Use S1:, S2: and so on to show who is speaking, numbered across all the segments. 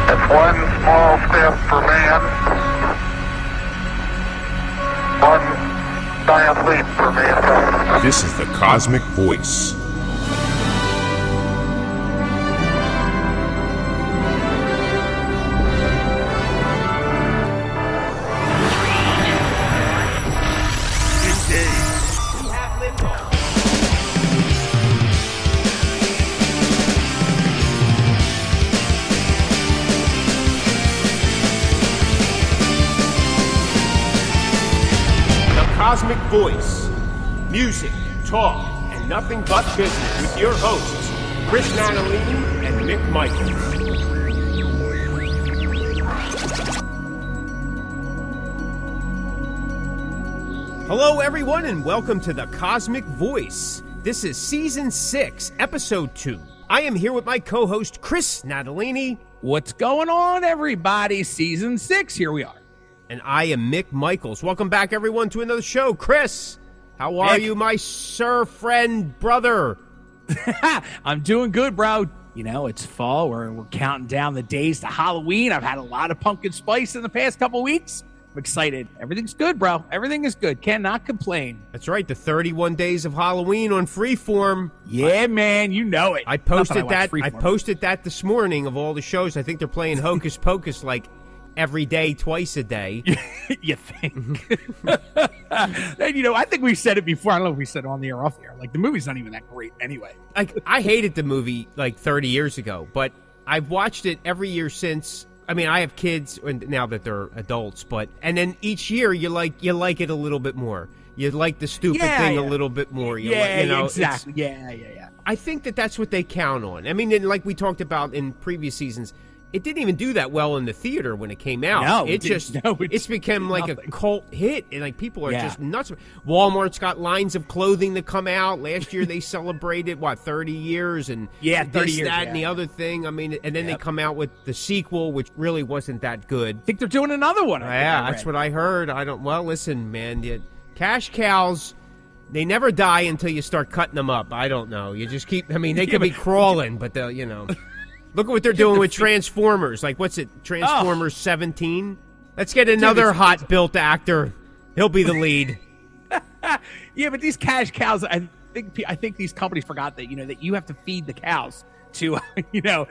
S1: It's one small step for man, one giant leap for mankind.
S2: This is the Cosmick Voice. Cosmick Voice. Music, talk, and nothing but business with your hosts, Chris Natalini and Mick Michaels. Hello, everyone, and welcome to the Cosmick Voice. This is Season 6, Episode 2. I am here with my co-host, Chris Natalini.
S3: What's going on, everybody? Season 6, here we are.
S2: And I am Mick Michaels. Welcome back, everyone, to another show. Chris, how are you, my sir, friend, brother?
S3: I'm doing good, bro. You know, it's fall. We're counting down the days to Halloween. I've had a lot of pumpkin spice in the past couple weeks. I'm excited. Everything's good, bro. Everything is good. Cannot complain.
S2: That's right. The 31 days of Halloween on Freeform.
S3: Yeah, man. You know it.
S2: I posted that this morning of all the shows. I think they're playing Hocus Pocus like every day, twice a day.
S3: You think? And, you know, I think we said it before. I don't know if we said it on the air or off the air. Like, the movie's not even that great anyway.
S2: Like, I hated the movie like 30 years ago, but I've watched it every year since. I mean, I have kids now that they're adults, and then each year you like it a little bit more. You like the stupid thing a little bit more.
S3: Exactly. Yeah.
S2: I think that's what they count on. I mean, and like we talked about in previous seasons, it didn't even do that well in the theater when it came out.
S3: No,
S2: it's become like a cult hit, and like people are just nuts. Walmart's got lines of clothing that come out. Last year they celebrated 30 years and
S3: 30 years,
S2: and the other thing. I mean, and then they come out with the sequel, which really wasn't that good.
S3: I think they're doing another one.
S2: That's what I heard. Listen, man, cash cows, they never die until you start cutting them up. I don't know. You just keep. I mean, they could be crawling, but they'll, Look at what they're doing with Transformers. Like, what's it? Transformers 17? Let's get another hot-built actor. He'll be the lead.
S3: Yeah, but these cash cows, I think these companies forgot that, that you have to feed the cows to,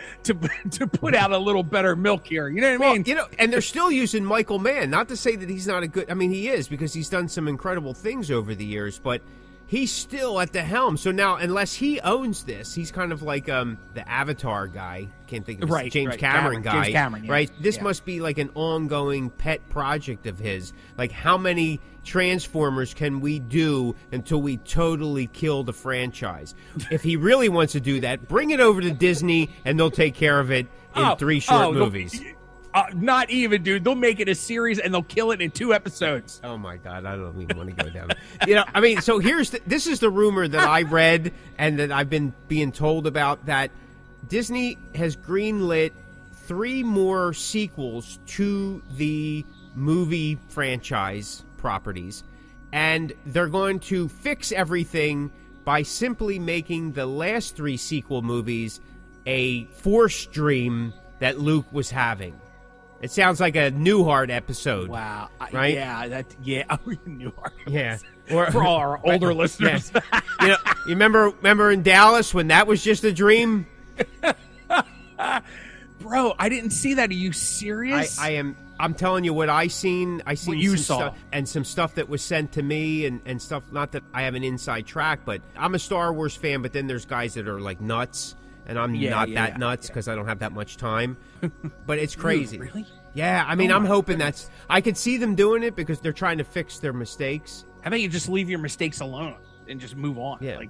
S3: to put out a little better milk here. You know what I mean?
S2: And they're still using Michael Mann. Not to say that he's not a good... I mean, he is, because he's done some incredible things over the years, but he's still at the helm. So now, unless he owns this, he's kind of like the Avatar guy. Can't think of his James Cameron guy.
S3: James Cameron, yeah.
S2: Right? This must be like an ongoing pet project of his. Like, how many Transformers can we do until we totally kill the franchise? If he really wants to do that, bring it over to Disney, and they'll take care of it in 3 short movies.
S3: Not even, dude. They'll make it a series and they'll kill it in 2 episodes.
S2: Oh my God, I don't even want to go down. I mean, so this is the rumor that I read and that I've been being told about, that Disney has greenlit 3 more sequels to the movie franchise properties, and they're going to fix everything by simply making the last 3 sequel movies a Force dream that Luke was having. It sounds like a Newhart episode.
S3: Wow.
S2: Right?
S3: Newhart.
S2: Yeah.
S3: For all our older listeners.
S2: Yeah. You remember in Dallas when that was just a dream?
S3: Bro, I didn't see that. Are you serious?
S2: I'm telling you what I seen. I seen
S3: what you
S2: some
S3: saw.
S2: Stuff, and some stuff that was sent to me and stuff. Not that I have an inside track, but I'm a Star Wars fan, but then there's guys that are like nuts. And I'm not that nuts because I don't have that much time. But it's crazy.
S3: Really?
S2: Yeah, I mean, I'm hoping I could see them doing it because they're trying to fix their mistakes.
S3: How about you just leave your mistakes alone and just move on?
S2: Yeah.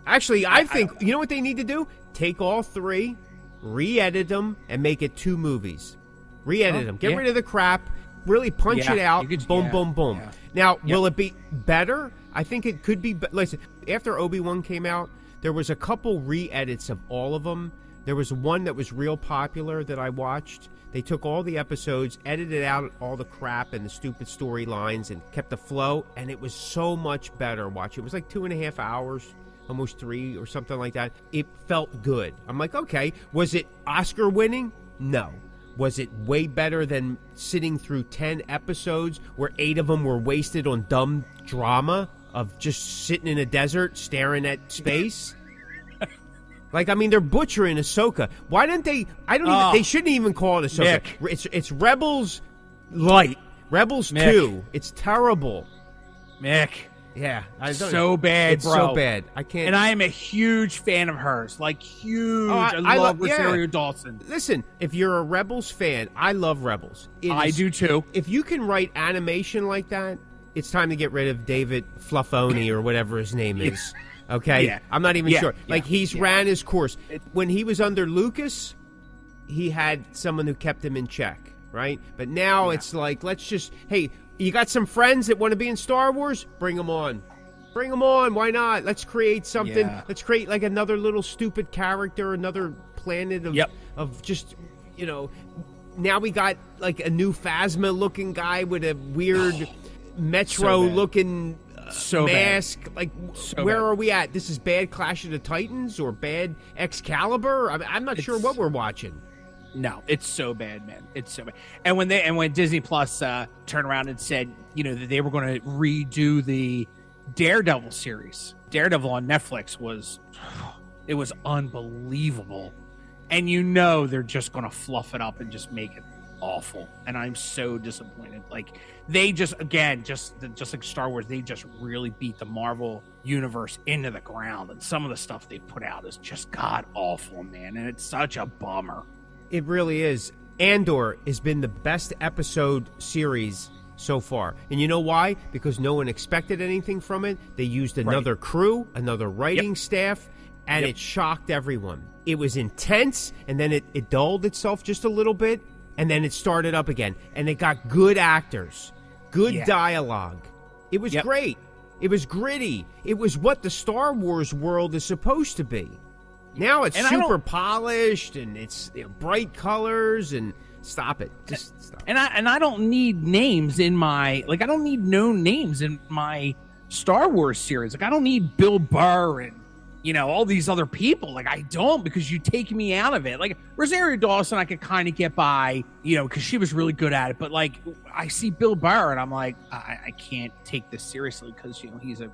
S2: Actually, I think, you know what they need to do? Take all 3, re-edit them, and make it 2 movies. Re-edit them. Get rid of the crap. Really punch it out. Boom, boom, boom. Yeah. Now, will it be better? I think it could be. Listen, after Obi-Wan came out, there was a couple re-edits of all of them. There was one that was real popular that I watched. They took all the episodes, edited out all the crap and the stupid storylines, and kept the flow, and it was so much better watching. It was like 2.5 hours, almost 3 or something like that. It felt good. I'm like, okay, was it Oscar winning? No. Was it way better than sitting through 10 episodes where 8 of them were wasted on dumb drama of just sitting in a desert staring at space? Like, I mean, they're butchering Ahsoka. Why didn't they? They shouldn't even call it Ahsoka. It's Rebels Light. Rebels
S3: Mick.
S2: 2. It's terrible.
S3: Mick.
S2: Yeah.
S3: So bad,
S2: it's
S3: bro.
S2: so bad. I can't.
S3: And I am a huge fan of hers. Like, huge.
S2: Oh,
S3: I love Rosario Dawson.
S2: Listen, if you're a Rebels fan, I love Rebels.
S3: I do, too.
S2: If you can write animation like that, it's time to get rid of David Fluffoni or whatever his name is. Okay?
S3: Yeah.
S2: I'm not even sure. Like, he's ran his course. When he was under Lucas, he had someone who kept him in check, right? But now it's like, let's just, hey, you got some friends that want to be in Star Wars? Bring them on. Bring them on. Why not? Let's create something.
S3: Yeah.
S2: Let's create like another little stupid character, another planet of just, you know, now we got like a new Phasma-looking guy with a weird Metro-looking mask.
S3: Bad.
S2: Like, where are we at? This is bad Clash of the Titans or bad Excalibur? I'm not sure what we're watching.
S3: No, it's so bad, man. It's so bad. And when Disney Plus turned around and said, you know, that they were going to redo the Daredevil series, Daredevil on Netflix was unbelievable. And you know they're just going to fluff it up and just make it awful. And I'm so disappointed. Like, they just like Star Wars, they just really beat the Marvel universe into the ground. And some of the stuff they put out is just god awful, man. And it's such a bummer.
S2: It really is. Andor has been the best episode series so far. And you know why? Because no one expected anything from it. They used another crew, another writing staff, and it shocked everyone. It was intense, and then it dulled itself just a little bit, and then it started up again. And it got good actors, good dialogue. It was great. It was gritty. It was what the Star Wars world is supposed to be. Now it's super polished, and it's bright colors, and stop it. Just stop.
S3: And I don't need names in my, like, I don't need known names in my Star Wars series. Like, I don't need Bill Burr and, you know, all these other people. Like, I don't, because you take me out of it. Like, Rosario Dawson, I could kind of get by, you know, because she was really good at it. But, like, I see Bill Burr, and I'm like, I can't take this seriously because, you know, he's a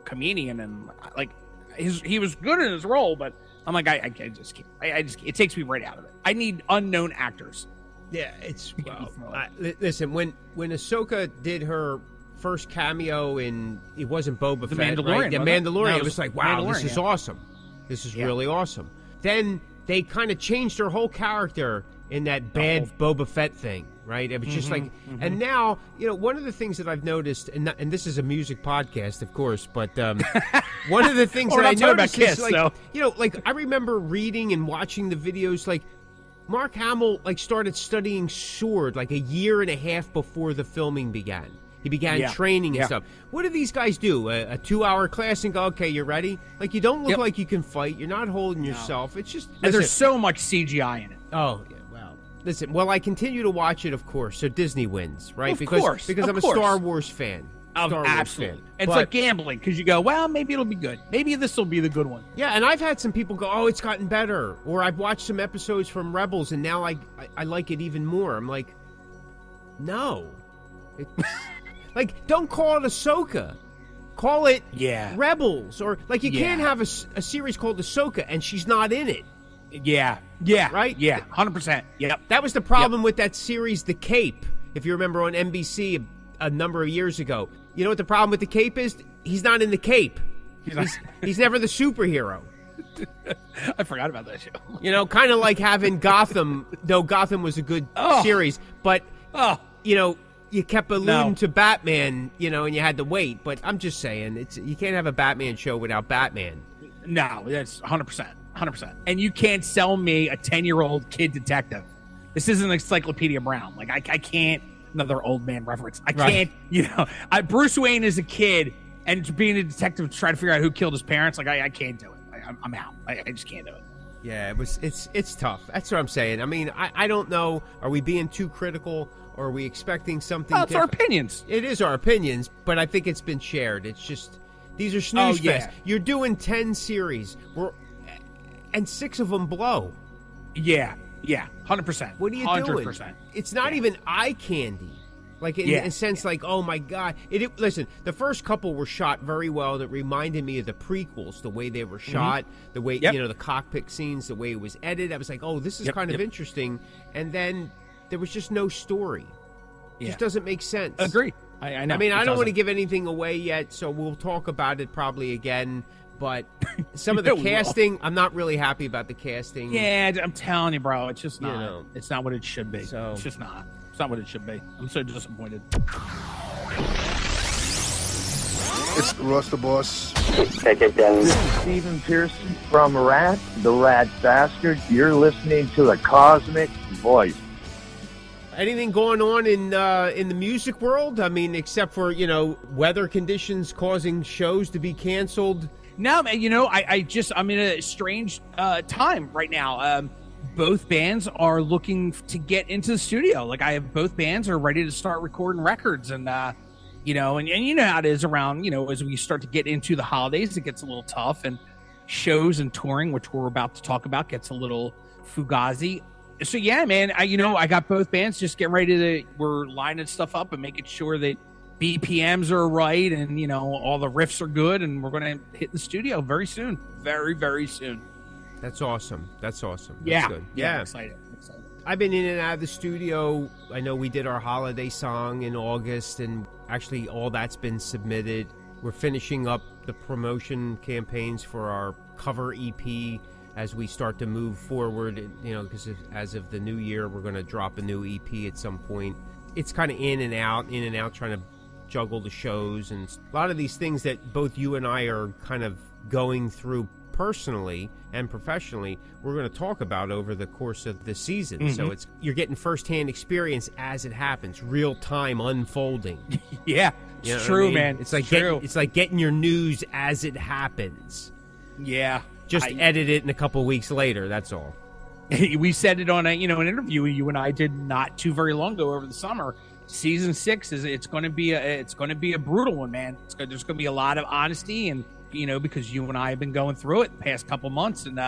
S3: comedian, and, like, he was good in his role, but I'm like, I just can't. It takes me right out of it. I need unknown actors.
S2: Yeah, it's listen, when Ahsoka did her first cameo in, it wasn't Boba Fett,
S3: Mandalorian,
S2: right? Yeah, Mandalorian. It was like, wow, this is awesome. This is really awesome. Then they kind of changed her whole character in that bad Boba Fett thing, right? It was just like, and now, you know, one of the things that I've noticed, and this is a music podcast, of course, but one of the things that I noticed is, like, you know, like, I remember reading and watching the videos, like, Mark Hamill, like, started studying sword like a year and a half before the filming began. He began training and stuff. What do these guys do? A 2-hour class and go, okay, you're ready? Like, you don't look like you can fight. You're not holding yourself. It's just...
S3: And there's so much CGI in it.
S2: Oh, yeah, wow. Listen, well, I continue to watch it, of course, so Disney wins, right?
S3: Of
S2: because
S3: course.
S2: I'm a Star Wars fan.
S3: Absolutely. It's like gambling, because you go, well, maybe it'll be good. Maybe this will be the good one.
S2: Yeah, and I've had some people go, oh, it's gotten better. Or I've watched some episodes from Rebels, and now I like it even more. I'm like, no. Like, don't call it Ahsoka. Call it Rebels. Or, like, you can't have a series called Ahsoka, and she's not in it.
S3: Yeah.
S2: Right?
S3: Yeah, 100%. Yep.
S2: That was the problem with that series, The Cape, if you remember on NBC a number of years ago. You know what the problem with The Cape is? He's not in The Cape. He's never the superhero.
S3: I forgot about that show.
S2: You know, kind of like having Gotham, though Gotham was a good series, but, you know, you kept alluding to Batman, you know, and you had to wait. But I'm just saying, you can't have a Batman show without Batman.
S3: No, that's 100%. 100%. And you can't sell me a 10-year-old kid detective. This isn't Encyclopedia Brown. Like, I can't, another old man reference. I can't, you know, Bruce Wayne is a kid, and being a detective to try to figure out who killed his parents, like, I can't do it. I'm out. I just can't do it.
S2: Yeah, it's tough. That's what I'm saying. I mean, I don't know. Are we being too critical, or are we expecting something
S3: it's
S2: different?
S3: Our opinions.
S2: It is our opinions, but I think it's been shared. It's just, these are snooze fest. You're doing 10 series, and 6 of them blow.
S3: Yeah. Yeah, 100%.
S2: What are you
S3: 100%.
S2: doing? It's not even eye candy. Like, in a sense, like, oh, my God. Listen, the first couple were shot very well, and it reminded me of the prequels, the way they were shot, the way, the cockpit scenes, the way it was edited. I was like, oh, this is kind of interesting. And then there was just no story. It just doesn't make sense.
S3: Agree. I know.
S2: I mean, I don't want to give anything away yet, so we'll talk about it probably again. But some of the casting, I'm not really happy about the casting.
S3: Yeah, I'm telling you, bro. It's just not. It's not what it should be. So, it's just not. It's not what it should be. I'm so disappointed.
S4: It's Russ the Boss.
S5: This is Stephen Pearson from Rat, the Rat Bastard. You're listening to the Cosmick Voice.
S2: Anything going on in the music world? I mean, except for, weather conditions causing shows to be canceled.
S3: No, man, I'm in a strange time right now. Both bands are looking to get into the studio. Like, I have both bands are ready to start recording records, and and you know how it is around, as we start to get into the holidays, it gets a little tough, and shows and touring, which we're about to talk about, gets a little fugazi. So yeah, man, I got both bands just getting ready we're lining stuff up and making sure that BPMs are right, and all the riffs are good, and we're going to hit the studio very soon, very, very soon.
S2: That's awesome. That's awesome.
S3: That's
S2: good.
S3: Yeah. I'm excited.
S2: I've been in and out of the studio. I know we did our holiday song in August, and actually all that's been submitted. We're finishing up the promotion campaigns for our cover EP as we start to move forward, because as of the new year, we're going to drop a new EP at some point. It's kind of in and out, trying to juggle the shows, and a lot of these things that both you and I are kind of going through personally and professionally, we're going to talk about over the course of the season. Mm-hmm. So you're getting firsthand experience as it happens, real time unfolding.
S3: Yeah, it's true, man.
S2: It's like getting your news as it happens.
S3: Yeah,
S2: just edit it in a couple of weeks later. That's all.
S3: We said it on an interview you and I did not too very long ago over the summer. Season 6 it's going to be a brutal one, man. There's going to be a lot of honesty, and because you and I have been going through it the past couple months, and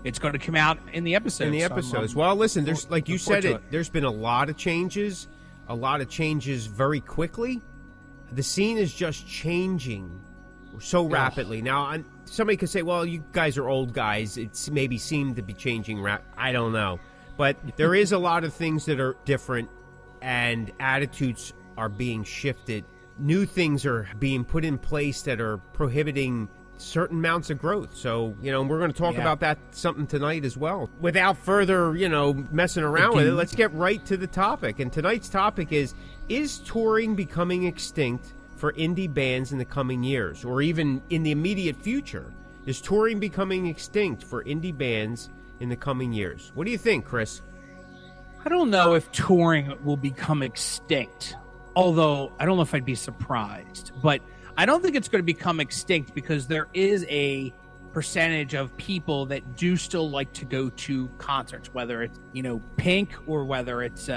S3: it's going to come out in the episodes.
S2: Well, listen, there's, like you said, there's been a lot of changes very quickly. The scene is just changing so rapidly. Now, somebody could say, well, you guys are old guys. It's maybe seemed to be changing. I don't know. But there is a lot of things that are different, and attitudes are being shifted. New things are being put in place that are prohibiting certain amounts of growth. So, we're going to talk about that something tonight as well. Without further, messing around with it, let's get right to the topic. And tonight's topic is touring becoming extinct for indie bands in the coming years, or even in the immediate future? Is touring becoming extinct for indie bands in the coming years? What do you think, Chris?
S3: I don't know if touring will become extinct, although I don't know if I'd be surprised. But I don't think it's going to become extinct, because there is a percentage of people that do still like to go to concerts, whether it's, Pink, or whether it's, we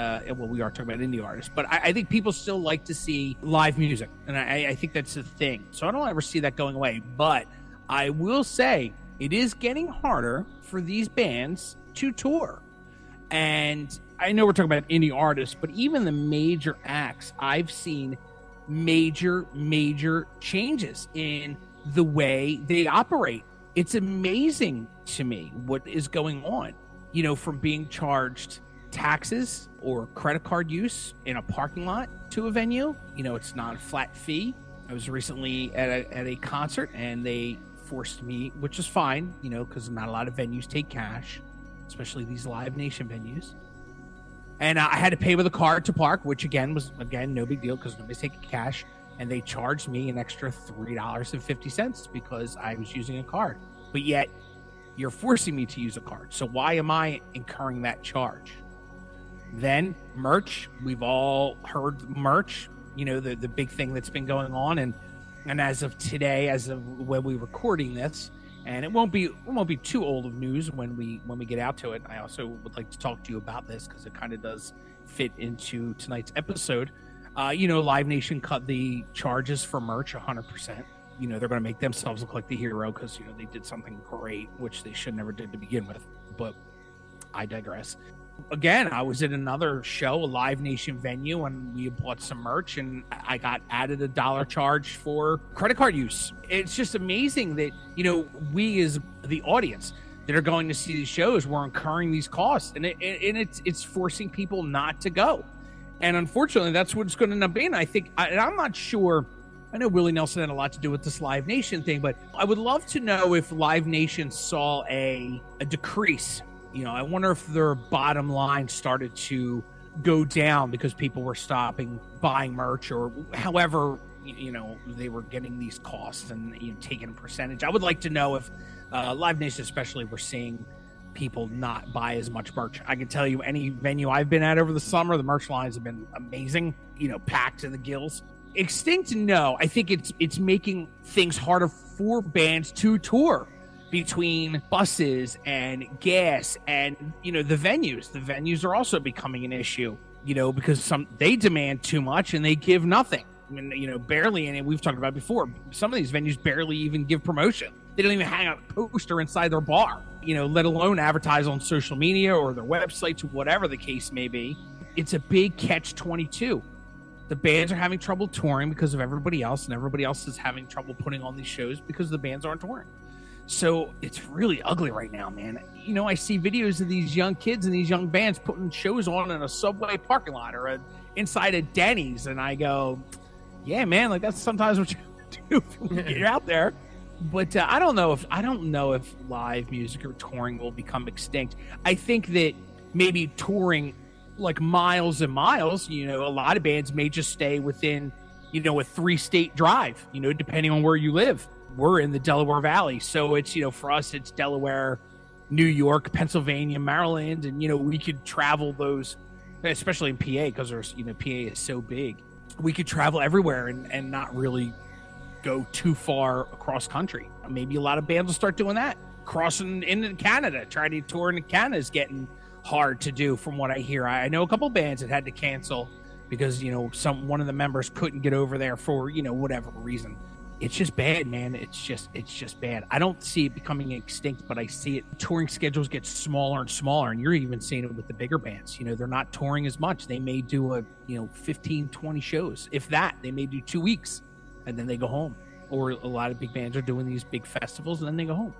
S3: are talking about indie artists. But I think people still like to see live music, and I think that's a thing. So I don't ever see that going away. But I will say it is getting harder for these bands to tour. And I know we're talking about indie artists, but even the major acts, I've seen major changes in the way they operate. It's amazing to me what is going on, from being charged taxes or credit card use in a parking lot to a venue. It's not a flat fee. I was recently at a concert, and they forced me, which is fine, because not a lot of venues take cash, especially these Live Nation venues. And I had to pay with a card to park, which was no big deal, because nobody's taking cash. And they charged me an extra $3.50 because I was using a card. But yet, you're forcing me to use a card. So why am I incurring that charge? Then merch. We've all heard merch, the big thing that's been going on. And as of today, as of when we're recording this, and it won't be too old of news when we get out to it. I also would like to talk to you about this, because it kind of does fit into tonight's episode. Live Nation cut the charges for merch 100%. They're going to make themselves look like the hero, because they did something great, which they should never did to begin with. But I digress. Again, I was at another show, a Live Nation venue, and we bought some merch, and I got added a $1 charge for credit card use. It's just amazing that, we as the audience that are going to see these shows, we're incurring these costs, and it's forcing people not to go. And unfortunately, that's what it's going to end up being. I think, and I'm not sure. I know Willie Nelson had a lot to do with this Live Nation thing, but I would love to know if Live Nation saw a decrease. I wonder if their bottom line started to go down because people were stopping buying merch, or however, they were getting these costs and taking a percentage. I would like to know if Live Nation especially were seeing people not buy as much merch. I can tell you, any venue I've been at over the summer, the merch lines have been amazing, packed to the gills. Extinct, no. I think it's making things harder for bands to tour, between buses and gas and the venues. The venues are also becoming an issue, because they demand too much and they give nothing. I mean, barely, and we've talked about before, some of these venues barely even give promotion. They don't even hang out a poster inside their bar, let alone advertise on social media or their websites, whatever the case may be. It's a big catch-22. The bands are having trouble touring because of everybody else, and everybody else is having trouble putting on these shows because the bands aren't touring. So it's really ugly right now, man. I see videos of these young kids and these young bands putting shows on in a Subway parking lot or inside a Denny's, and I go, yeah, man, like that's sometimes what you do when you get out there. But I don't know if live music or touring will become extinct. I think that maybe touring like miles and miles, a lot of bands may just stay within, a 3-state drive, depending on where you live. We're in the Delaware Valley, so it's, for us, it's Delaware, New York, Pennsylvania, Maryland, and, we could travel those, especially in PA, because there's, PA is so big. We could travel everywhere and not really go too far across country. Maybe a lot of bands will start doing that. Crossing into Canada, trying to tour in Canada is getting hard to do from what I hear. I know a couple bands that had to cancel because, one of the members couldn't get over there for, whatever reason. It's just bad, man. It's just bad. I don't see it becoming extinct, but I see it. Touring schedules get smaller and smaller, and you're even seeing it with the bigger bands. They're not touring as much. They may do 15, 20 shows. If that, they may do 2 weeks, and then they go home. Or a lot of big bands are doing these big festivals, and then they go home.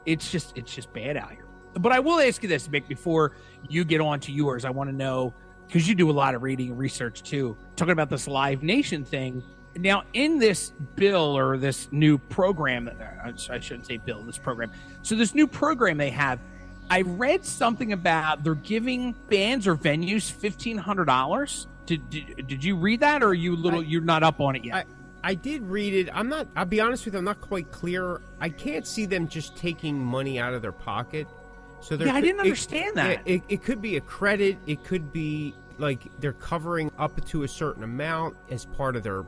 S3: It's just bad out here. But I will ask you this, Mick, before you get on to yours. I want to know, because you do a lot of reading and research too, talking about this Live Nation thing. Now, in this bill or this new program, I shouldn't say bill, this program. So this new program they have, I read something about they're giving bands or venues $1,500. Did you read that, or are you're not up on it yet?
S2: I did read it. I'll be honest with you, I'm not quite clear. I can't see them just taking money out of their pocket. So
S3: I didn't understand that.
S2: It could be a credit. It could be like they're covering up to a certain amount as part of their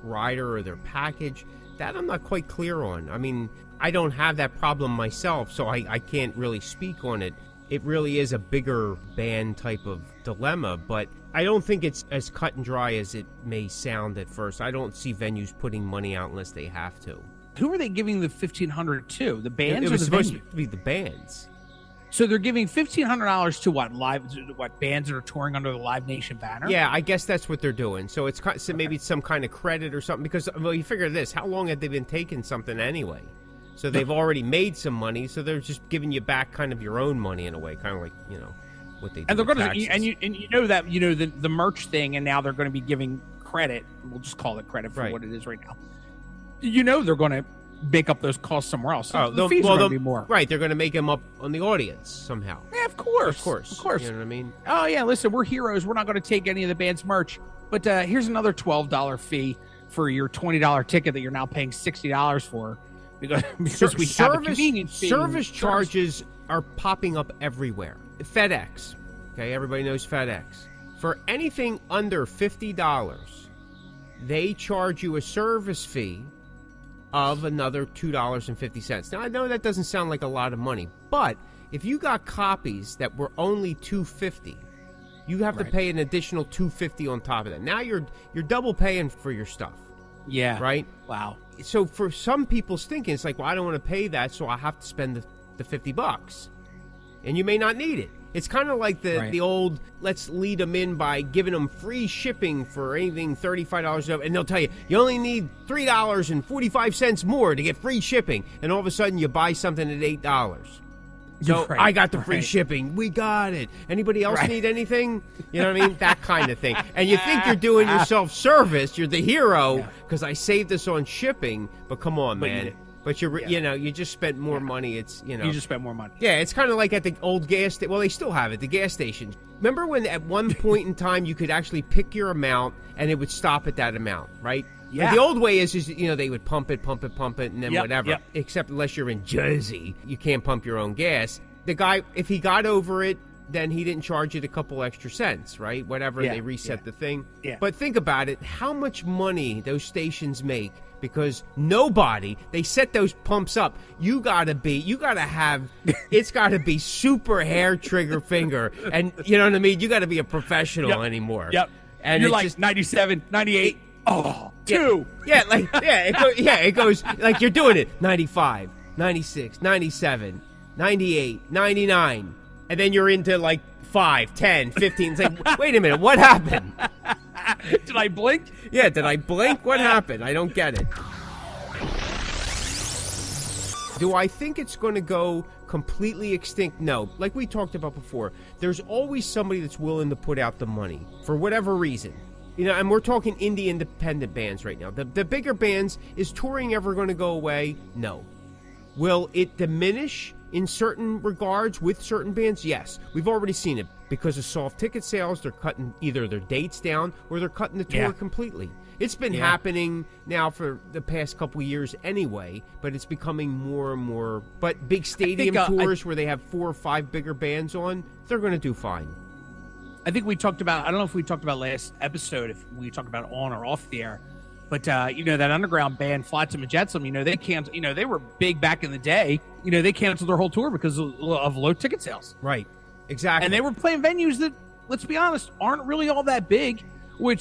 S2: rider or their package. That I'm not quite clear on. I mean, I don't have that problem myself, so I can't really speak on it. It really is a bigger band type of dilemma, but I don't think it's as cut and dry as it may sound at first. I don't see venues putting money out unless they have to.
S3: Who are they giving the $1,500 to? The bands?
S2: It was
S3: or the
S2: supposed
S3: venue?
S2: to be the bands.
S3: So they're giving $1,500 to what bands that are touring under the Live Nation banner?
S2: Yeah, I guess that's what they're doing. So maybe it's some kind of credit or something. Because you figure this: how long have they been taking something anyway? So they've already made some money. So they're just giving you back kind of your own money in a way, kind of like what they do.
S3: And they're
S2: going
S3: to the merch thing, and now they're going to be giving credit. We'll just call it credit for what it is right now. They're going to make up those costs somewhere else. So the fees are going to be more.
S2: Right, they're going to make them up on the audience somehow.
S3: Yeah, of course.
S2: You know what I mean?
S3: Oh, yeah, listen, we're heroes. We're not going to take any of the band's merch. But here's another $12 fee for your $20 ticket that you're now paying $60 for because we have a convenience fee.
S2: Service charges are popping up everywhere. FedEx. Okay, everybody knows FedEx. For anything under $50, they charge you a service fee of another $2.50. Now, I know that doesn't sound like a lot of money, but if you got copies that were only $2.50, you have to pay an additional $2.50 on top of that. Now you're double paying for your stuff.
S3: Yeah.
S2: Right?
S3: Wow.
S2: So for some people's thinking, it's like, well, I don't want to pay that, so I have to spend the $50. And you may not need it. It's kind of like
S3: Right.
S2: the old, let's lead them in by giving them free shipping for anything $35 and they'll tell you, you only need $3.45 more to get free shipping. And all of a sudden you buy something at $8. So
S3: Right,
S2: I got the free
S3: right.
S2: shipping. We got it. Anybody else
S3: Right.
S2: need anything? You know what I mean? That kind of thing. And you think you're doing yourself service. You're the hero because I saved this on shipping. But come on,
S3: But you
S2: man.
S3: did.
S2: But you just spent more money. It's,
S3: You just spent more money.
S2: Yeah, it's kind of like at the old gas station. Well, they still have it, the gas stations. Remember when at one point in time you could actually pick your amount and it would stop at that amount, right?
S3: Yeah.
S2: Like the old way is they would pump it, and then
S3: Yep,
S2: whatever.
S3: yep.
S2: Except unless you're in Jersey, you can't pump your own gas. The guy, if he got over it, then he didn't charge it a couple extra cents, right? Whatever,
S3: Yeah,
S2: they reset
S3: yeah.
S2: the thing.
S3: Yeah.
S2: But think about it, how much money those stations make because they set those pumps up. You gotta have, it's gotta be super hair trigger finger. And you know what I mean? You gotta be a professional
S3: Yep.
S2: anymore.
S3: Yep.
S2: And
S3: you're
S2: it's
S3: like
S2: just,
S3: 97, 98. Oh, two.
S2: it goes like you're doing it 95, 96, 97, 98, 99. And then you're into like 5, 10, 15. It's like, wait a minute, what happened?
S3: Did I blink?
S2: Yeah, did I blink? What happened? I don't get it. Do I think it's going to go completely extinct? No. Like we talked about before, there's always somebody that's willing to put out the money for whatever reason. And we're talking indie independent bands right now. The bigger bands, is touring ever going to go away? No. Will it diminish in certain regards with certain bands? Yes. We've already seen it. Because of soft ticket sales, they're cutting either their dates down or they're cutting the tour completely. It's been happening now for the past couple of years anyway, but it's becoming more and more. But big stadium tours where they have 4 or 5 bigger bands on, they're going to do fine.
S3: I think we talked about, I don't know if we talked about last episode, if we talked about on or off the air, but, that underground band, Flotsam and Jetsam, they canceled, they were big back in the day. They canceled their whole tour because of low ticket sales.
S2: Right. Exactly.
S3: And they were playing venues that, let's be honest, aren't really all that big, I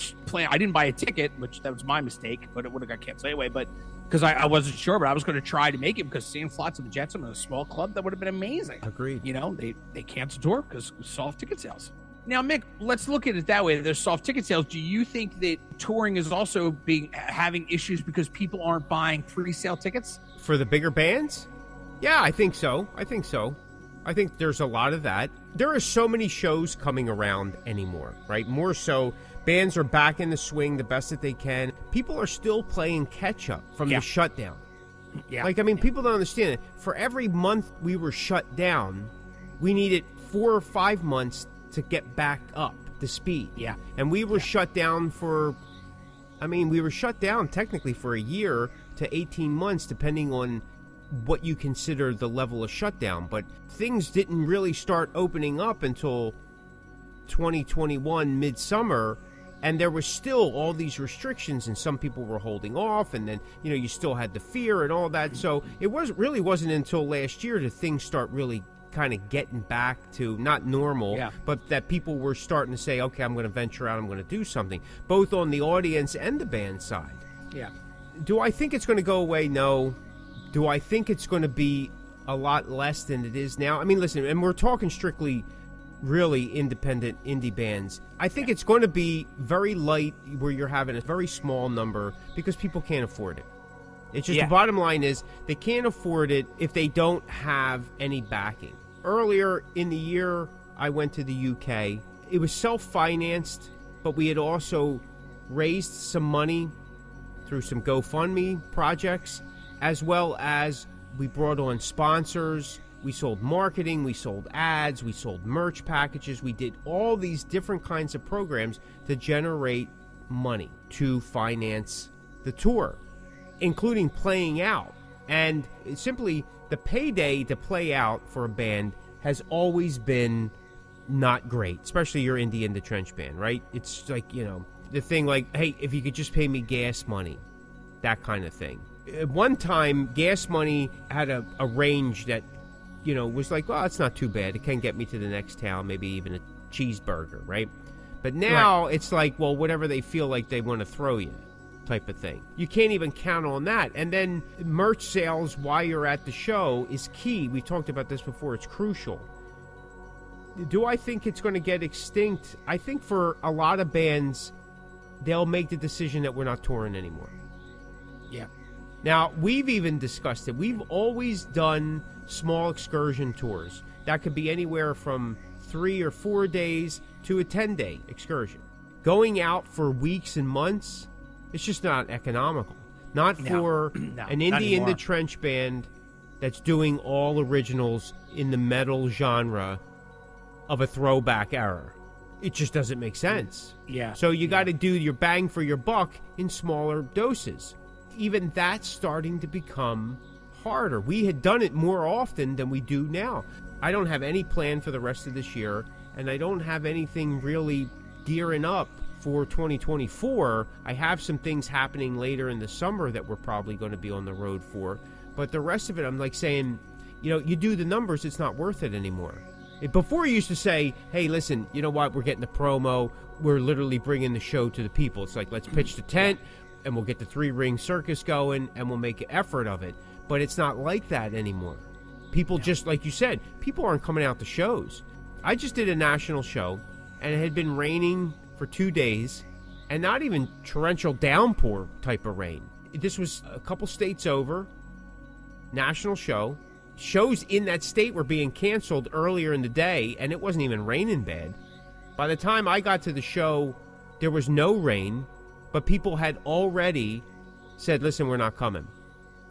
S3: didn't buy a ticket, which that was my mistake, but it would have got canceled anyway, but because I wasn't sure, but I was going to try to make it because seeing Flotsam and Jetsam in a small club, that would have been amazing.
S2: Agreed.
S3: They canceled tour because of soft ticket sales. Now, Mick, let's look at it that way. There's soft ticket sales. Do you think that touring is also having issues because people aren't buying pre-sale tickets?
S2: For the bigger bands? Yeah, I think so. I think there's a lot of that. There are so many shows coming around anymore, right? More so, bands are back in the swing the best that they can. People are still playing catch-up from the shutdown.
S3: Yeah.
S2: People don't understand it. For every month we were shut down, we needed 4 or 5 months to get back up to speed.
S3: Yeah.
S2: And we were shut down technically for a year to 18 months, depending on what you consider the level of shutdown. But things didn't really start opening up until 2021 midsummer, and there was still all these restrictions, and some people were holding off, and then you still had the fear and all that. So it wasn't until last year that things start really kind of getting back to not normal, but that people were starting to say, okay, I'm going to venture out, I'm going to do something, both on the audience and the band side.
S3: Yeah.
S2: Do I think it's going to go away? No. Do I think it's going to be a lot less than it is now? I mean, listen, and we're talking strictly really independent indie bands. I think it's going to be very light, where you're having a very small number because people can't afford it. It's just the bottom line is they can't afford it if they don't have any backing. Earlier in the year, I went to the UK. It was self-financed, but we had also raised some money through some GoFundMe projects, as well as we brought on sponsors. We sold marketing, we sold ads, we sold merch packages. We did all these different kinds of programs to generate money to finance the tour, including playing out. And simply, the payday to play out for a band has always been not great, especially your indie in the trench band, right? It's like, the thing like, hey, if you could just pay me gas money, that kind of thing. At one time, gas money had a range that, was like, well, it's not too bad. It can get me to the next town, maybe even a cheeseburger, right? But now it's like, well, whatever they feel like they want to throw you, type of thing. You can't even count on that. And then merch sales while you're at the show is key. We talked about this before. It's crucial. Do I think it's going to get extinct? I think for a lot of bands, they'll make the decision that we're not touring anymore.
S3: Yeah.
S2: Now, we've even discussed it. We've always done small excursion tours. That could be anywhere from 3 or 4 days to a 10-day excursion. Going out for weeks and months, it's just not economical. Not for an indie in the trench band that's doing all originals in the metal genre of a throwback era. It just doesn't make sense.
S3: Yeah.
S2: So you got to do your bang for your buck in smaller doses. Even that's starting to become harder. We had done it more often than we do now. I don't have any plan for the rest of this year, and I don't have anything really gearing up for 2024. I have some things happening later in the summer that we're probably going to be on the road for, but the rest of it, I'm like saying, you do the numbers, it's not worth it anymore. Before, you used to say, hey, listen, you know what, we're getting the promo, we're literally bringing the show to the people. It's like, let's pitch the tent, and we'll get the 3-ring circus going, and we'll make an effort of it. But it's not like that anymore. People just, like you said, people aren't coming out to shows. I just did a national show, and it had been raining for 2 days, and not even torrential downpour type of rain. This was a couple states over, national show. Shows in that state were being canceled earlier in the day, and it wasn't even raining bad. By the time I got to the show, there was no rain, but people had already said, listen, we're not coming.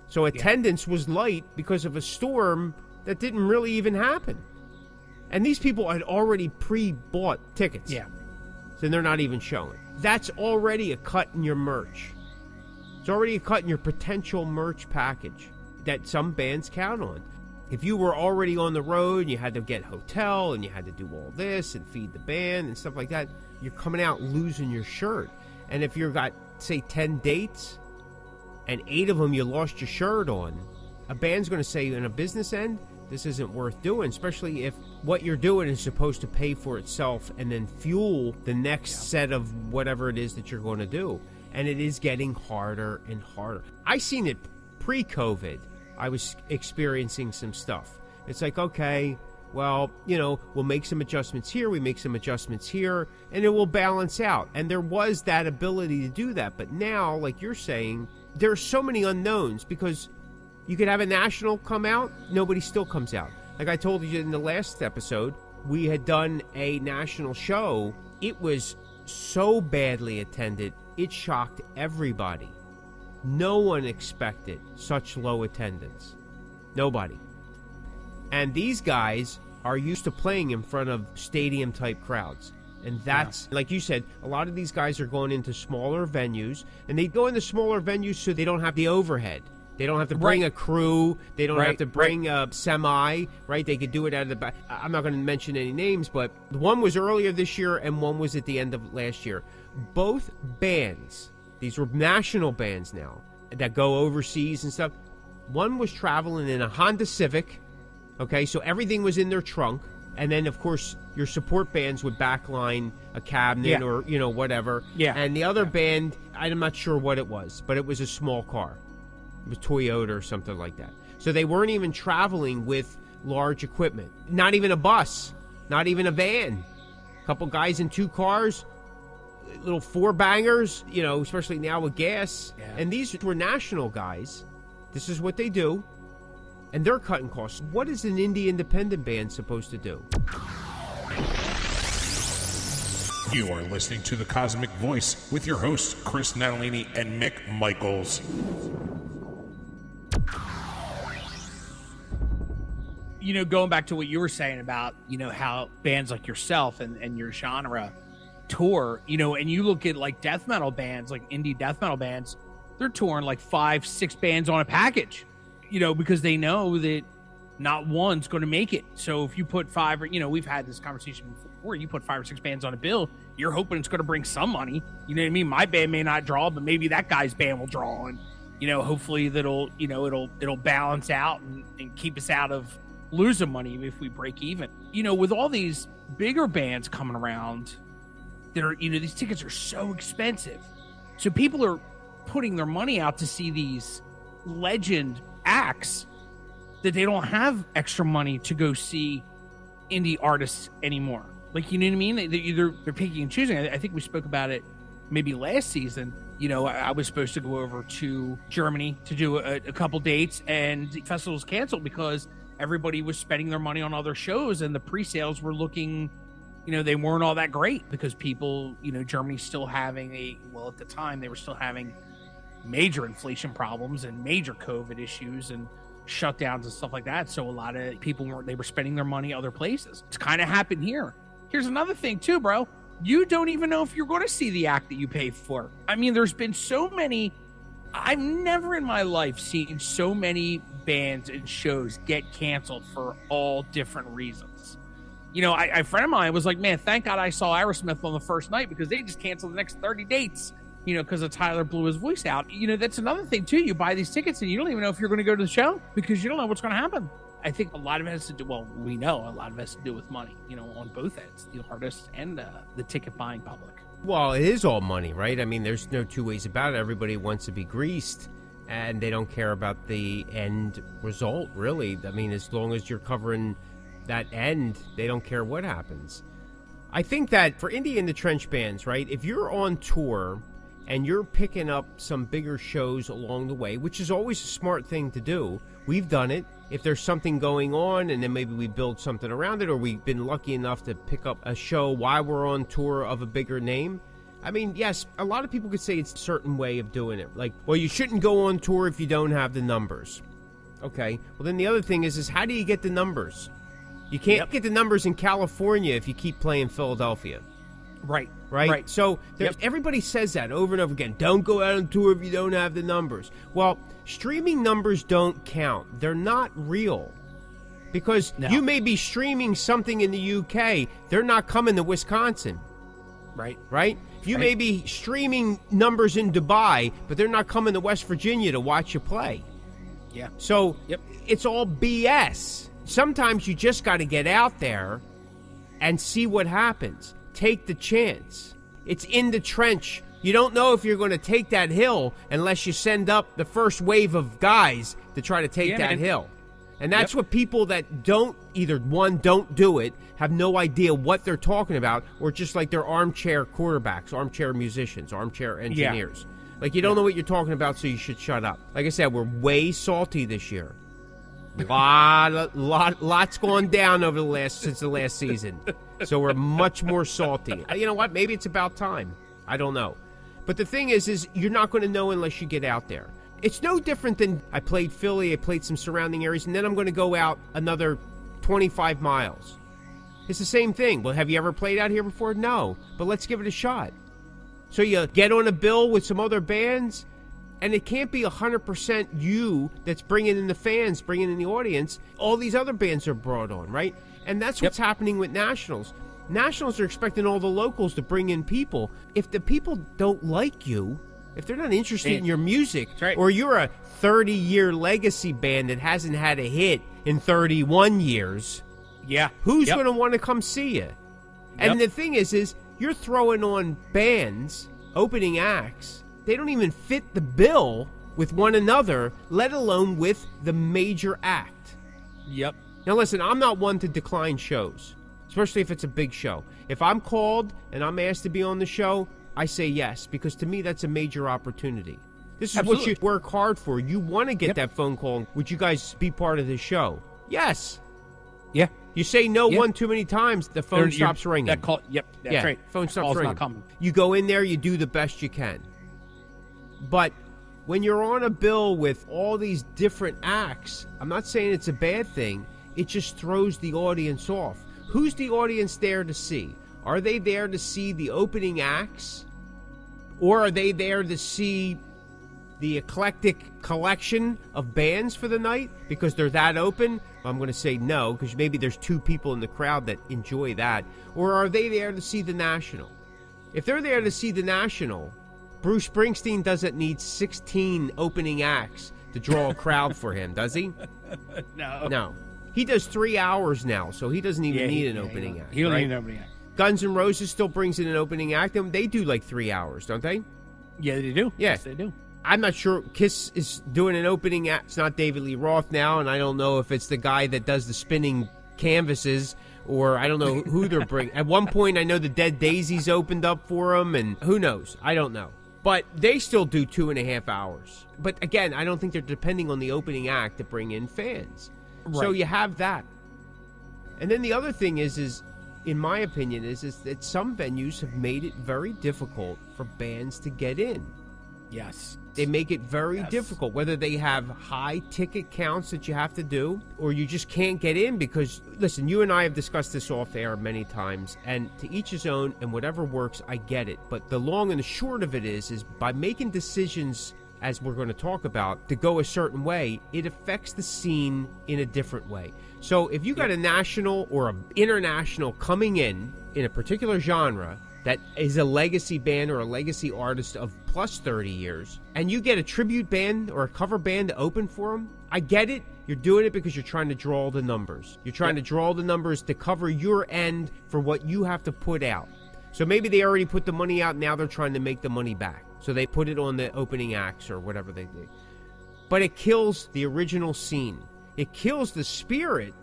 S2: So attendance was light because of a storm that didn't really even happen. And these people had already pre-bought tickets.
S3: Yeah.
S2: So they're not even showing. That's already a cut in your merch. It's already a cut in your potential merch package that some bands count on. If you were already on the road and you had to get hotel and you had to do all this and feed the band and stuff like that, you're coming out losing your shirt. And if you've got, say, 10 dates and 8 of them you lost your shirt on, a band's going to say, in a business end, this isn't worth doing, especially if what you're doing is supposed to pay for itself and then fuel the next set of whatever it is that you're going to do. And it is getting harder and harder. I seen it pre-COVID. I was experiencing some stuff. It's like, okay, well, we'll make some adjustments here, we make some adjustments here, and it will balance out. And there was that ability to do that. But now, like you're saying, there are so many unknowns because you could have a national come out, nobody still comes out. Like I told you in the last episode, we had done a national show. It was so badly attended, it shocked everybody. No one expected such low attendance. Nobody. And these guys are used to playing in front of stadium-type crowds. And that's, like you said, a lot of these guys are going into smaller venues. And they go into smaller venues so they don't have the overhead. They don't have to bring a crew. They don't have to bring a semi, right? They could do it out of the back. I'm not going to mention any names, but one was earlier this year and one was at the end of last year. Both bands, these were national bands now that go overseas and stuff. One was traveling in a Honda Civic, okay, so everything was in their trunk. And then, of course, your support bands would backline a cabinet or, whatever.
S3: Yeah.
S2: And the other band, I'm not sure what it was, but it was a small car. It was Toyota or something like that. So they weren't even traveling with large equipment. Not even a bus. Not even a van. A couple guys in 2 cars. Little 4-bangers, especially now with gas. Yeah. And these were national guys. This is what they do. And they're cutting costs. What is an indie independent band supposed to do?
S6: You are listening to the Cosmick Voice with your hosts, Chris Natalini and Mick Michaels.
S3: Going back to what you were saying about, how bands like yourself and your genre tour, and you look at like death metal bands, like indie death metal bands, they're touring like 5-6 bands on a package, because they know that not one's going to make it. So if you put 5 or, we've had this conversation before, you put 5 or 6 bands on a bill, you're hoping it's going to bring some money. You know what I mean? My band may not draw, but maybe that guy's band will draw, and, hopefully that'll, it'll balance out and keep us out of losing money if we break even. With all these bigger bands coming around that are, these tickets are so expensive. So people are putting their money out to see these legend acts that they don't have extra money to go see indie artists anymore. Like, you know what I mean? They're picking and choosing. I think we spoke about it maybe last season. You know, I was supposed to go over to Germany to do a couple dates, and the festival was canceled because everybody was spending their money on other shows, and the pre-sales were looking, you know, they weren't all that great because people, you know, Germany's still having at the time they were still having major inflation problems and major COVID issues and shutdowns and stuff like that. So a lot of people they were spending their money other places. It's kind of happened here. Here's another thing too, bro. You don't even know if you're going to see the act that you paid for. I mean, there's been so many. I've never in my life seen so many bands and shows get canceled for all different reasons. You know, a friend of mine was like, man, thank God I saw Aerosmith on the first night because they just canceled the next 30 dates, you know, because of Tyler blew his voice out. You know, that's another thing, too. You buy these tickets and you don't even know if you're going to go to the show because you don't know what's going to happen. I think a lot of it has to do, well, we know a lot of it has to do with money, you know, on both ends, the artists and the ticket buying public.
S2: Well, it is all money, right? I mean, there's no two ways about it. Everybody wants to be greased, and they don't care about the end result, really. I mean, as long as you're covering that end, they don't care what happens. I think that for indie in the trench bands, right, if you're on tour and you're picking up some bigger shows along the way, which is always a smart thing to do, we've done it. If there's something going on and then maybe we build something around it, or we've been lucky enough to pick up a show while we're on tour of a bigger name. I mean, yes, a lot of people could say it's a certain way of doing it. Like, well, you shouldn't go on tour if you don't have the numbers. Okay. Well, then the other thing is how do you get the numbers? You can't get the numbers in California if you keep playing Philadelphia. Right. So everybody says that over and over again. Don't go out on tour if you don't have the numbers. Well, streaming numbers don't count. They're not real. Because you may be streaming something in the UK. They're not coming to Wisconsin. Right? You may be streaming numbers in Dubai, but they're not coming to West Virginia to watch you play.
S3: Yeah.
S2: So it's all BS. Sometimes you just got to get out there and see what happens. Take the chance. It's in the trench. You don't know if you're going to take that hill unless you send up the first wave of guys to try to take that hill. And that's what people that don't, either one, don't do it, have no idea what they're talking about, or just like they're armchair quarterbacks, armchair musicians, armchair engineers. Like, you don't know what you're talking about, so you should shut up. Like I said, we're way salty this year. Lots gone down since the last season. So we're much more salty. You know what? Maybe it's about time. I don't know. But the thing is you're not going to know unless you get out there. It's no different than I played Philly, I played some surrounding areas, and then I'm going to go out another 25 miles. It's the same thing. Well, have you ever played out here before? No. But let's give it a shot. So you get on a bill with some other bands, and it can't be 100% you that's bringing in the fans, bringing in the audience. All these other bands are brought on, right? And that's what's happening with Nationals. Nationals are expecting all the locals to bring in people. If the people don't like you, if they're not interested in your music, or you're a 30-year legacy band that hasn't had a hit in 31 years, who's going to want to come see you? And the thing is you're throwing on bands, opening acts. They don't even fit the bill with one another, let alone with the major act. Now, listen, I'm not one to decline shows, especially if it's a big show. If I'm called and I'm asked to be on the show, I say yes, because to me, that's a major opportunity. This is what you work hard for. You want to get that phone call. Would you guys be part of the show? Yes.
S3: Yeah.
S2: You say no one too many times, the phone stops ringing.
S3: That call, that's right.
S2: Phone stops
S3: Call's
S2: ringing.
S3: Not coming.
S2: You go in there, you do the best you can. But when you're on a bill with all these different acts, I'm not saying it's a bad thing. It just throws the audience off. Who's the audience there to see? Are they there to see the opening acts? Or are they there to see the eclectic collection of bands for the night because they're that open? I'm going to say no, because maybe there's two people in the crowd that enjoy that. Or are they there to see the National? If they're there to see the National, Bruce Springsteen doesn't need 16 opening acts to draw a crowd for him, does he? No. He does 3 hours now, so he doesn't even need an opening act.
S3: He don't need an opening act.
S2: Guns N' Roses still brings in an opening act, and they do like 3 hours, don't they?
S3: Yeah, they do.
S2: Yeah.
S3: Yes, they do.
S2: I'm not sure. Kiss is doing an opening act. It's not David Lee Roth now, and I don't know if it's the guy that does the spinning canvases or I don't know who they're bringing. At one point, I know the Dead Daisies opened up for them, and who knows? I don't know. But they still do 2.5 hours. But again, I don't think they're depending on the opening act to bring in fans. Right. So you have that. And then the other thing is in my opinion, is that some venues have made it very difficult for bands to get in.
S3: Yes.
S2: They make it very difficult, whether they have high ticket counts that you have to do, or you just can't get in because, listen, you and I have discussed this off air many times, and to each his own, and whatever works, I get it. But the long and the short of it is by making decisions, as we're going to talk about, to go a certain way, it affects the scene in a different way. So if you got a national or an international coming in a particular genre that is a legacy band or a legacy artist of plus 30 years, and you get a tribute band or a cover band to open for them, I get it. You're doing it because you're trying to draw the numbers. You're trying to draw the numbers to cover your end for what you have to put out. So maybe they already put the money out, now they're trying to make the money back. So they put it on the opening acts or whatever they do. But it kills the original scene. It kills the spirit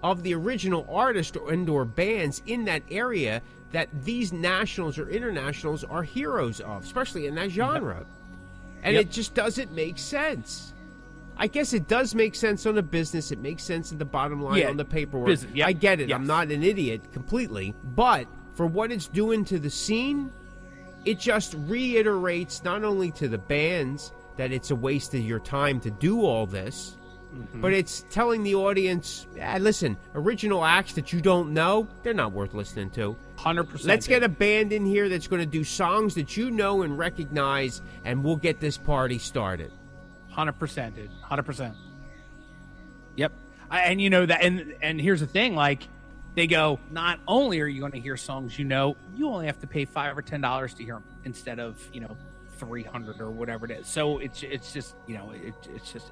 S2: of the original artist or indoor bands in that area that these nationals or internationals are heroes of, especially in that genre. And it just doesn't make sense. I guess it does make sense on the business. It makes sense at the bottom line on the paperwork. I get it. I'm not an idiot completely. But for what it's doing to the scene, it just reiterates not only to the bands that it's a waste of your time to do all this, but it's telling the audience, listen, original acts that you don't know, they're not worth listening to.
S3: 100%.
S2: Let's get a band in here that's going to do songs that you know and recognize, and we'll get this party started.
S3: 100%, dude. 100%. Yep. And you know that, and here's the thing, like, they go, not only are you going to hear songs you only have to pay $5 or $10 to hear them instead of, $300 or whatever it is. So it's just,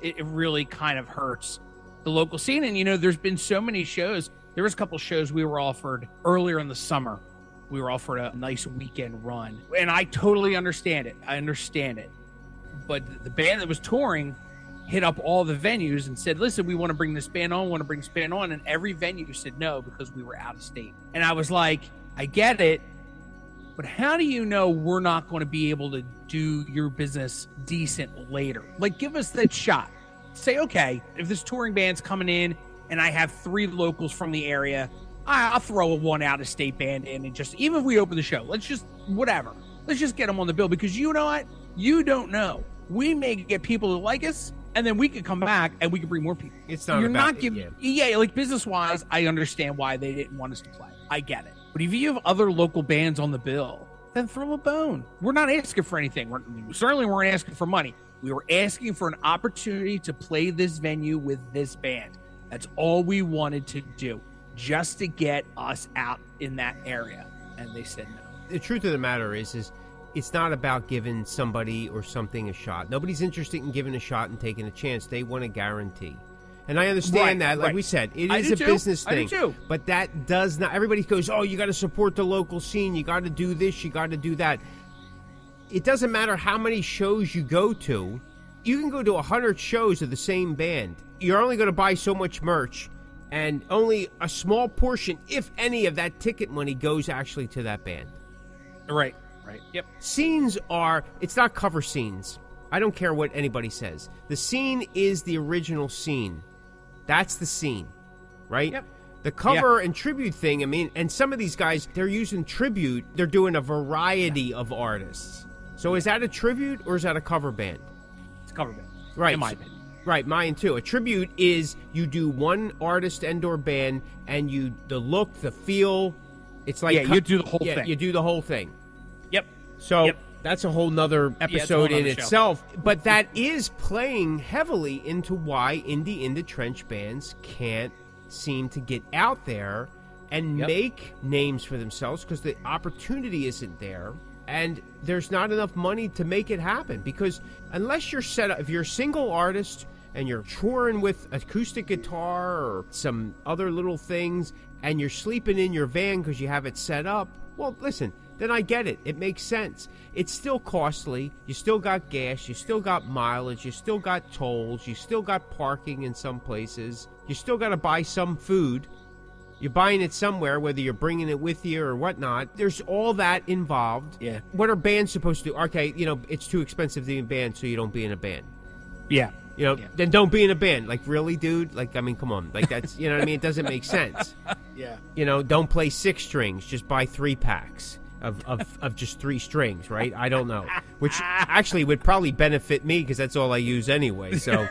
S3: it really kind of hurts the local scene. And, there's been so many shows. There was a couple shows we were offered earlier in the summer. We were offered a nice weekend run. And I totally understand it. But the band that was touring hit up all the venues and said, listen, we want to bring this band on, and every venue said no because we were out of state. And I was like, I get it, but how do you know we're not going to be able to do your business decent later? Like, give us that shot. Say, okay, if this touring band's coming in and I have 3 locals from the area, I'll throw a 1 out-of-state band in, and just, even if we open the show, let's just get them on the bill, because you know what? You don't know. We may get people who like us, and then we could come back and we could bring more people.
S2: It's not
S3: like business-wise, I understand why they didn't want us to play. I get it. But if you have other local bands on the bill, then throw a bone. We're not asking for anything. We certainly weren't asking for money. We were asking for an opportunity to play this venue with this band. That's all we wanted to do, just to get us out in that area. And they said no.
S2: The truth of the matter is it's not about giving somebody or something a shot. Nobody's interested in giving a shot and taking a chance. They want a guarantee. And I understand that. Like we said, it is a business thing. I do too. But that does not... Everybody goes, oh, you got to support the local scene. You got to do this. You got to do that. It doesn't matter how many shows you go to. You can go to 100 shows of the same band. You're only going to buy so much merch. And only a small portion, if any, of that ticket money goes actually to that band.
S3: Right. Yep.
S2: Scenes are... It's not cover scenes. I don't care what anybody says. The scene is the original scene. That's the scene, right? Yep. The cover and tribute thing, I mean, and some of these guys, they're using tribute. They're doing a variety of artists. So is that a tribute or is that a cover band?
S3: It's a cover band.
S2: Right.
S3: In my opinion.
S2: Right, mine too. A tribute is you do one artist and/or band, and the look, the feel. It's like
S3: you do the whole thing.
S2: Yeah, you do the whole thing.
S3: Yep.
S2: So that's a whole nother episode in itself. But that is playing heavily into why indie in the trench bands can't seem to get out there and make names for themselves because the opportunity isn't there. And there's not enough money to make it happen, because unless you're set up, if you're a single artist and you're touring with acoustic guitar or some other little things and you're sleeping in your van because you have it set up, well, listen, then I get it. It makes sense. It's still costly. You still got gas. You still got mileage. You still got tolls. You still got parking in some places. You still got to buy some food. You're buying it somewhere, whether you're bringing it with you or whatnot. There's all that involved.
S3: Yeah.
S2: What are bands supposed to do? Okay, it's too expensive to be in a band, so you don't be in a band.
S3: Yeah.
S2: Then don't be in a band. Like, really, dude? Like, I mean, come on. Like, that's, you know what I mean? It doesn't make sense.
S3: Yeah.
S2: Don't play 6 strings. Just buy 3 packs of just 3 strings, right? I don't know. Which actually would probably benefit me because that's all I use anyway, so...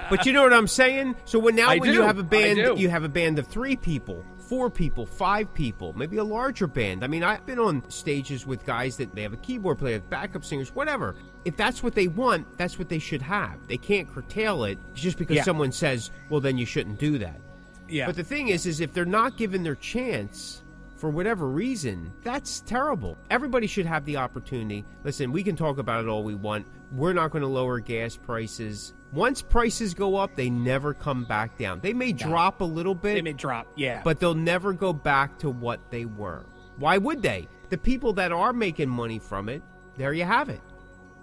S2: But you know what I'm saying? So when you have a band, you have a band of 3 people, 4 people, 5 people, maybe a larger band. I mean, I've been on stages with guys that they have a keyboard player, backup singers, whatever. If that's what they want, that's what they should have. They can't curtail it just because someone says, well, then you shouldn't do that.
S3: Yeah.
S2: But the thing is if they're not given their chance for whatever reason, that's terrible. Everybody should have the opportunity. Listen, we can talk about it all we want. We're not going to lower gas prices. Once prices go up, they never come back down. They may drop a little bit.
S3: They may drop, yeah.
S2: But they'll never go back to what they were. Why would they? The people that are making money from it, there you have it.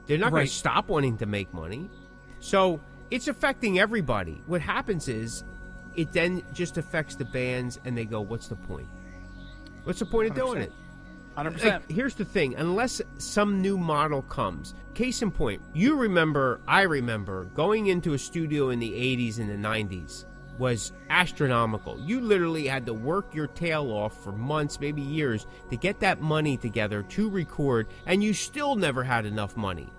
S2: They're not going to stop wanting to make money. So it's affecting everybody. What happens is it then just affects the bands, and they go, what's the point? What's the point of doing it?
S3: 100%.
S2: Like, here's the thing. Unless some new model comes, case in point, I remember going into a studio in the 80s and the 90s was astronomical. You literally had to work your tail off for months, maybe years, to get that money together to record, and you still never had enough money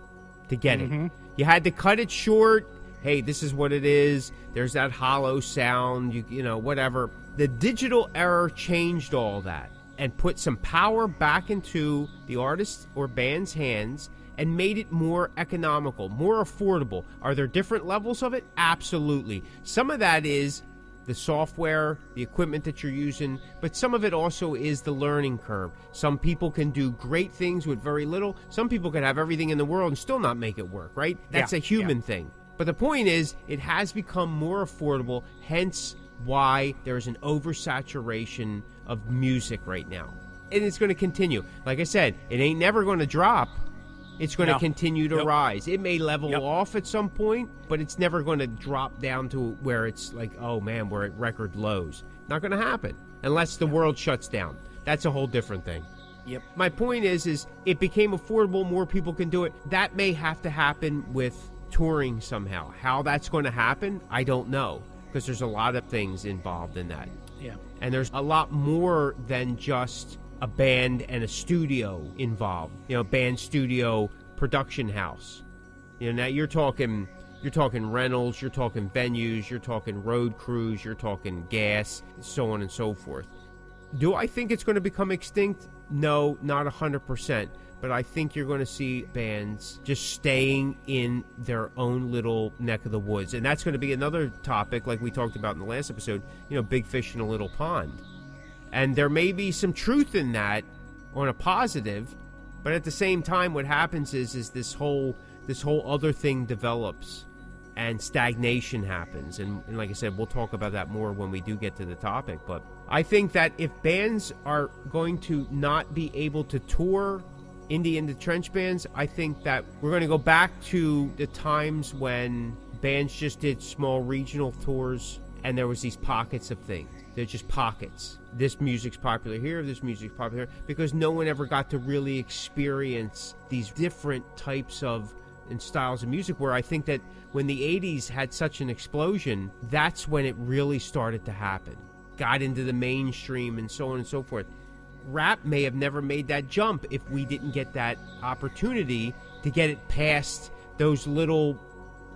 S2: to get it. You had to cut it short. Hey, this is what it is. There's that hollow sound, you know, whatever. The digital era changed all that and put some power back into the artist's or band's hands and made it more economical, more affordable. Are there different levels of it? Absolutely. Some of that is the software, the equipment that you're using, but some of it also is the learning curve. Some people can do great things with very little. Some people can have everything in the world and still not make it work, right? That's a human thing. But the point is, it has become more affordable, hence why there's an oversaturation of music right now. And it's going to continue. Like I said, it ain't never going to drop. It's going to continue to rise. It may level off at some point, but it's never going to drop down to where it's like, oh man, we're at record lows. Not going to happen unless the world shuts down. That's a whole different thing.
S3: Yep.
S2: My point is it became affordable. More people can do it. That may have to happen with touring somehow. How that's going to happen, I don't know, because there's a lot of things involved in that.
S3: Yeah.
S2: And there's a lot more than just a band and a studio involved. You know, band, studio, production house. You know, now you're talking rentals, you're talking venues, you're talking road crews, you're talking gas, so on and so forth. Do I think it's going to become extinct? No, not 100%. But I think you're going to see bands just staying in their own little neck of the woods. And that's going to be another topic, like we talked about in the last episode, you know, big fish in a little pond. And there may be some truth in that on a positive, but at the same time, what happens is this whole other thing develops and stagnation happens. And like I said, we'll talk about that more when we do get to the topic. But I think that if bands are going to not be able to tour indie and the trench bands, I think that we're going to go back to the times when bands just did small regional tours and there was these pockets of things. They're just pockets. This music's popular here, this music's popular here, because no one ever got to really experience these different types of and styles of music, where I think that when the 80s had such an explosion, that's when it really started to happen. Got into the mainstream and so on and so forth. Rap may have never made that jump if we didn't get that opportunity to get it past those little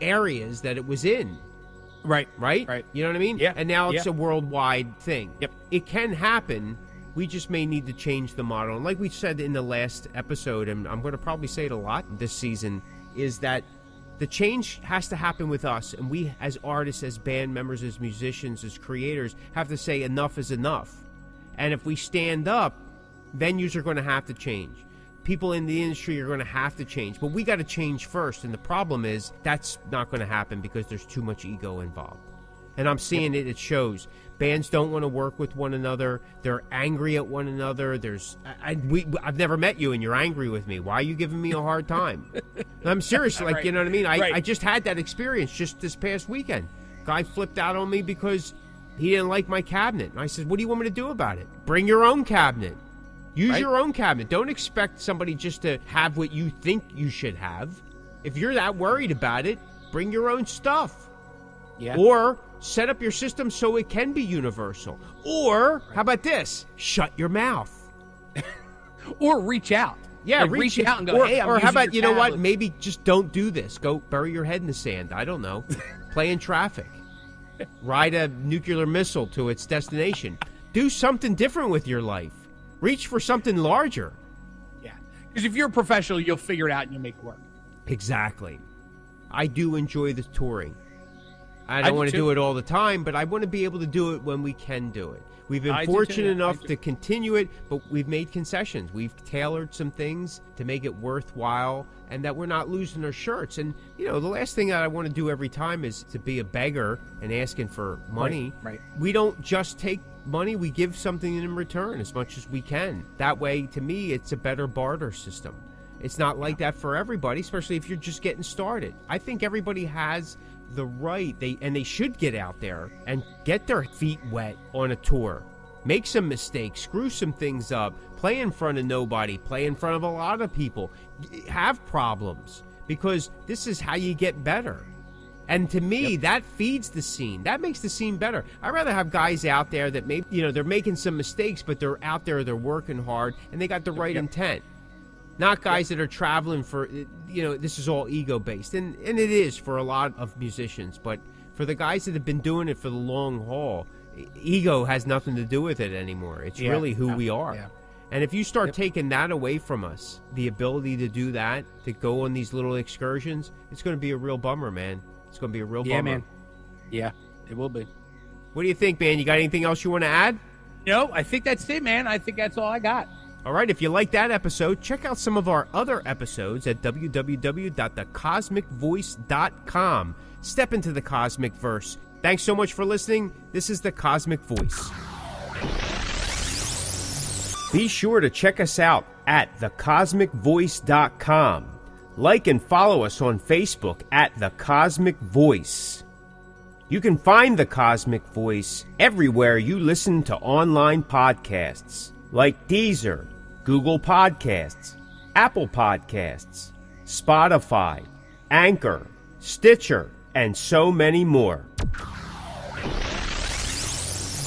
S2: areas that it was in. Right? You know what I mean?
S3: Yeah.
S2: And now it's a worldwide thing.
S3: Yep.
S2: It can happen. We just may need to change the model. And like we said in the last episode, and I'm going to probably say it a lot this season, is that the change has to happen with us. And we as artists, as band members, as musicians, as creators, have to say enough is enough. And if we stand up, venues are going to have to change. People in the industry are going to have to change. But we got to change first. And the problem is that's not going to happen because there's too much ego involved. And I'm seeing it shows. Bands don't want to work with one another. They're angry at one another. I've never met you and you're angry with me. Why are you giving me a hard time? I'm serious. Like, you know what I mean? I just had that experience just this past weekend. Guy flipped out on me because he didn't like my cabinet. And I said, what do you want me to do about it? Bring your own cabinet. Use your own cabinet. Don't expect somebody just to have what you think you should have. If you're that worried about it, bring your own stuff.
S3: Yeah.
S2: Or set up your system so it can be universal. Or, how about this? Shut your mouth.
S3: Or reach out.
S2: Yeah,
S3: like, reach out and go, hey, I'm
S2: Or how
S3: using
S2: about,
S3: your
S2: you know what?
S3: tablet.
S2: Maybe just don't do this. Go bury your head in the sand. I don't know. Play in traffic. Ride a nuclear missile to its destination. Do something different with your life. Reach for something larger.
S3: Yeah. Because if you're a professional, you'll figure it out and you'll make it work.
S2: Exactly. I do enjoy the touring. I don't want to do it all the time, but I want to be able to do it when we can do it. We've been fortunate enough to continue it, but we've made concessions. We've tailored some things to make it worthwhile and that we're not losing our shirts. And, you know, the last thing that I want to do every time is to be a beggar and asking for money.
S3: Right.
S2: We don't just take money, we give something in return as much as we can. That way, to me, it's a better barter system. It's not like that for everybody, especially if you're just getting started. I think everybody has the right, they should get out there and get their feet wet on a tour. Make some mistakes, screw some things up, play in front of nobody, play in front of a lot of people, have problems, because this is how you get better. And to me, that feeds the scene. That makes the scene better. I'd rather have guys out there that maybe, you know, they're making some mistakes, but they're out there, they're working hard, and they got the right intent. Not guys that are traveling for, you know, this is all ego-based. And it is for a lot of musicians. But for the guys that have been doing it for the long haul, ego has nothing to do with it anymore. It's really who we are. Yeah. And if you start taking that away from us, the ability to do that, to go on these little excursions, it's going to be a real bummer, man. It's going to be a real bummer.
S3: Yeah, man. Yeah, it will be.
S2: What do you think, man? You got anything else you want to add?
S3: No, I think that's it, man. I think that's all I got.
S2: All right, if you like that episode, check out some of our other episodes at www.thecosmickvoice.com. Step into the Cosmic Verse. Thanks so much for listening. This is the Cosmic Voice. Be sure to check us out at thecosmickvoice.com. Like and follow us on Facebook at The Cosmic Voice. You can find The Cosmic Voice everywhere you listen to online podcasts, like Deezer, Google Podcasts, Apple Podcasts, Spotify, Anchor, Stitcher, and so many more.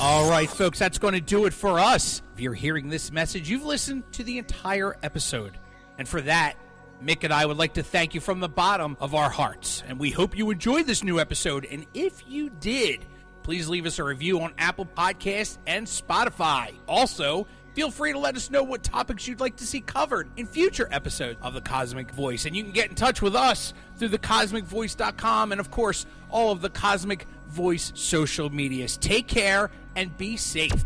S7: All right, folks, that's going to do it for us. If you're hearing this message, you've listened to the entire episode. And for that, Mick and I would like to thank you from the bottom of our hearts. And we hope you enjoyed this new episode. And if you did, please leave us a review on Apple Podcasts and Spotify. Also, feel free to let us know what topics you'd like to see covered in future episodes of The Cosmic Voice. And you can get in touch with us through thecosmickvoice.com and, of course, all of the Cosmic Voice social medias. Take care and be safe.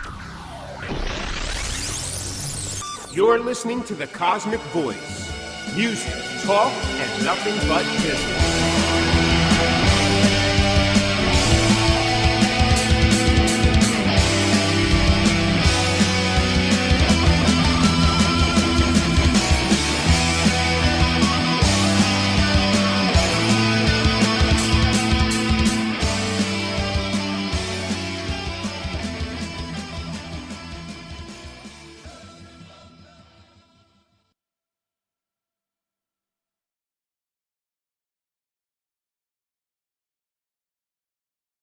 S2: You're listening to The Cosmic Voice. Music, talk, and nothing but business.